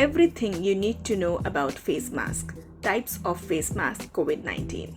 everything you need to know about face mask. Types of face mask COVID-19.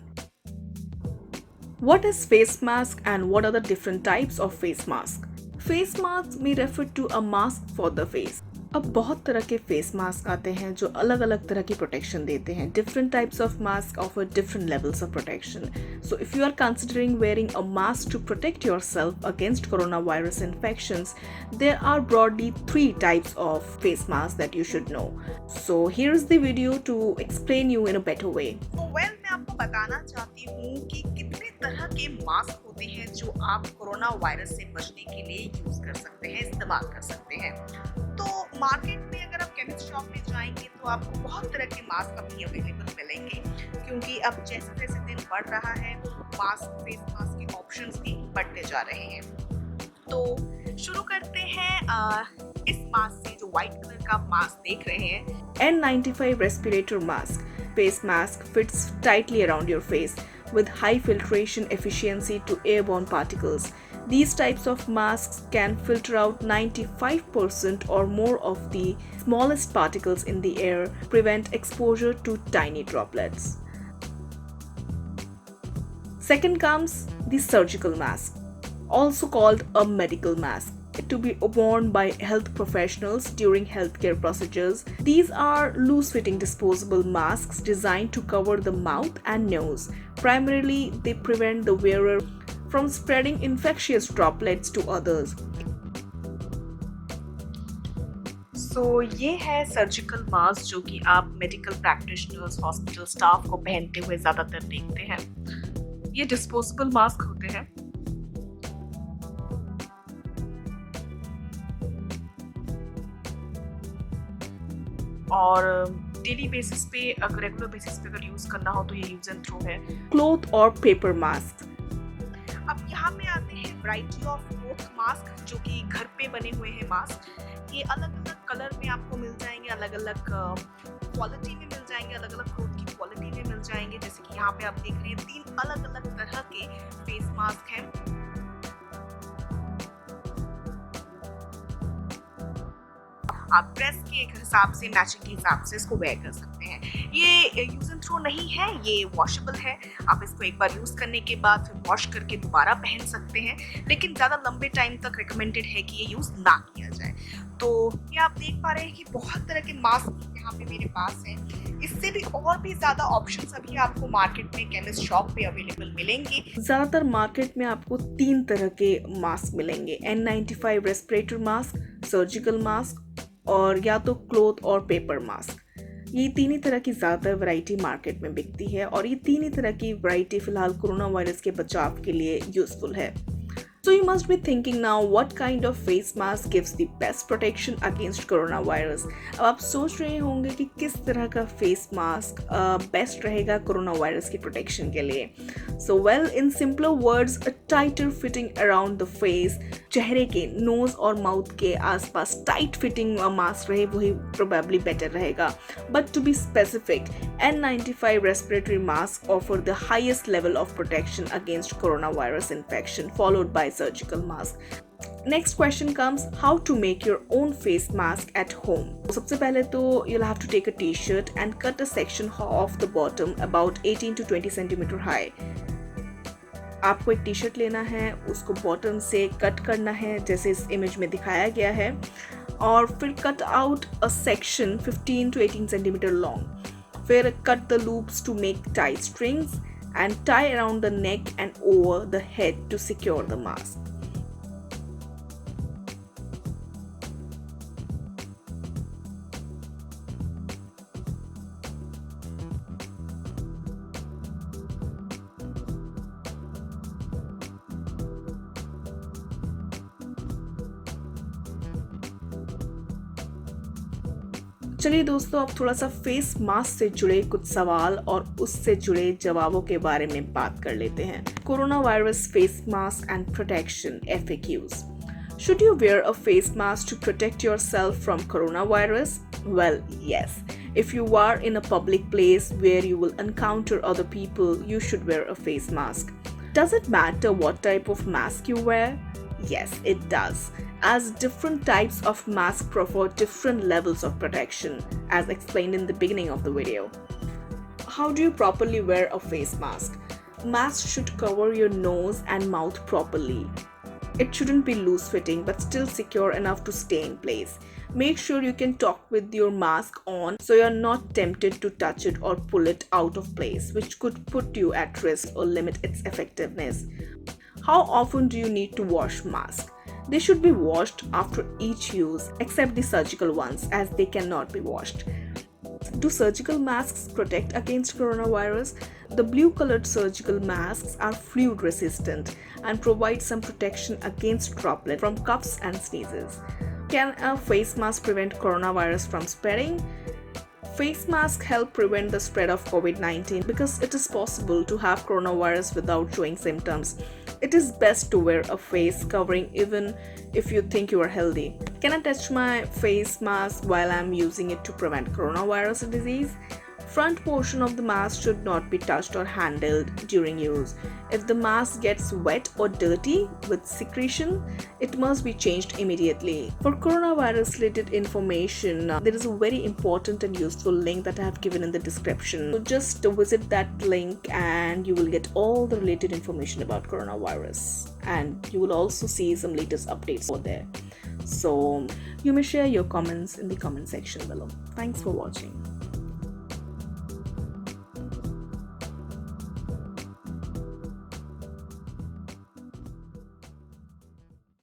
What is face mask and what are the different types of face mask? Face mask may refer to a mask for the face. अब बहुत तरह के face mask आते हैं जो अलग अलग तरह की प्रोटेक्शन देते हैं. Different types of masks offer different levels of protection. So if you are considering wearing a mask to protect yourself against coronavirus infections, there are broadly 3 types of face masks that you should know. So here's the video to explain you in a better way. मैं आपको बताना चाहती हूँ कि कितने तरह के mask होते हैं जो आप कोरोना वायरस से बचने के लिए यूज कर सकते हैं, इस्तेमाल कर सकते हैं. तो मार्केट में अगर आप केमिस्ट शॉप में जाएंगे तो आपको बहुत तरह के मास्क अभी अवेलेबल मिलेंगे, क्योंकि अब जैसे जैसे दिन बढ़ रहा है फेस मास्क के ऑप्शंस भी बढ़ते जा रहे हैं. तो शुरू करते हैं इस मास्क से जो व्हाइट कलर का मास्क देख रहे हैं. N95 respirator mask. Face mask fits tightly around your face with high filtration efficiency to airborne particles. These types of masks can filter out 95% or more of the smallest particles in the air, prevent exposure to tiny droplets. Second comes the surgical mask, also called a medical mask, to be worn by health professionals during healthcare procedures. These are loose-fitting disposable masks designed to cover the mouth and nose. Primarily, they prevent the wearer from spreading infectious droplets to others. So, ये है surgical mask जो कि आप medical practitioners, hospital staff को पहनते हुए ज़्यादातर देखते हैं. ये डिस्पोजेबल मास्क होते हैं. और डेली बेसिस पे अगर रेगुलर बेसिस पे अगर यूज करना हो तो ये यूज एंड थ्रो है. Cloth or paper mask. अब यहाँ पे आते हैं वैरायटी ऑफ क्लॉथ मास्क जो कि घर पे बने हुए हैं मास्क. ये अलग अलग कलर में आपको मिल जाएंगे, अलग अलग क्वालिटी में मिल जाएंगे, अलग अलग क्लॉथ की क्वालिटी में मिल जाएंगे. जैसे कि यहाँ पे आप देख रहे हैं 3 अलग अलग तरह के फेस मास्क हैं. आप ड्रेस के हिसाब से, मैचिंग के हिसाब से इसको वेयर कर सकते हैं. ये यूज एंड थ्रो नहीं है, ये वॉशेबल है. आप इसको एक बार यूज करने के बाद फिर वॉश करके दोबारा पहन सकते हैं, लेकिन ज़्यादा लंबे टाइम तक रिकमेंडेड है कि ये यूज ना किया जाए. तो ये आप देख पा रहे हैं कि बहुत तरह के मास्क यहाँ पे मेरे पास हैं. इससे भी और भी ज़्यादा ऑप्शंस अभी आपको मार्केट में केमिस्ट शॉप पे अवेलेबल मिलेंगे. ज़्यादातर मार्केट में आपको 3 तरह के मास्क मिलेंगे. N95 respirator mask, surgical mask और या तो क्लॉथ और पेपर मास्क. ये 3 ही तरह की ज़्यादातर वैरायटी मार्केट में बिकती है और ये 3 ही तरह की वैरायटी फिलहाल कोरोना वायरस के बचाव के लिए यूजफुल है. So you must be thinking now what kind of face mask gives the best protection against coronavirus. अब आप सोच रहे होंगे कि किस तरह का फेस मास्क बेस्ट रहेगा कोरोना वायरस की प्रोटेक्शन के लिए. So well, in simpler words, a tighter fitting around the face. चेहरे के नोज और माउथ के आसपास टाइट फिटिंग मास्क रहे वही प्रोबेबली बेटर रहेगा. But to be specific, N95 respiratory masks offer the highest level of protection against coronavirus infection, followed by surgical mask. Next question comes, how to make your own face mask at home. सबसे पहले तो you'll have to take a t-shirt and cut a section off the bottom about 18 to 20 centimeter high. आपको एक T shirt लेना है, उसको bottom से cut करना है जैसे इस इमेज में दिखाया गया है, और फिर cut out a section 15 to 18 centimeter long. फिर cut the loops to make tie strings and tie around the neck and over the head to secure the mask. चलिए दोस्तों, अब थोड़ा सा फेस मास्क से जुड़े कुछ सवाल और उससे जुड़े जवाबों के बारे में बात कर लेते हैं. Corona virus face mask and protection FAQs. Should you wear a face mask to protect yourself from coronavirus? Well, yes. If you are in a public place where you will encounter other people, you should wear a face mask. Does it matter what type of mask you wear? Yes, it does, as different types of masks prefer different levels of protection, as explained in the beginning of the video. How do you properly wear a face mask? Mask should cover your nose and mouth properly. It shouldn't be loose fitting but still secure enough to stay in place. Make sure you can talk with your mask on so you're not tempted to touch it or pull it out of place, which could put you at risk or limit its effectiveness. How often do you need to wash masks? They should be washed after each use, except the surgical ones, as they cannot be washed. Do surgical masks protect against coronavirus? The blue colored surgical masks are fluid resistant and provide some protection against droplets from coughs and sneezes. Can a face mask prevent coronavirus from spreading? Face masks help prevent the spread of COVID-19 because it is possible to have coronavirus without showing symptoms. It is best to wear a face covering even if you think you are healthy. Can I touch my face mask while I'm using it to prevent coronavirus disease? Front portion of the mask should not be touched or handled during use. If the mask gets wet or dirty with secretion, it must be changed immediately. For coronavirus related information, there is a very important and useful link that I have given in the description. So just visit that link and you will get all the related information about coronavirus, and you will also see some latest updates over there. So you may share your comments in the comment section below. Thanks for watching.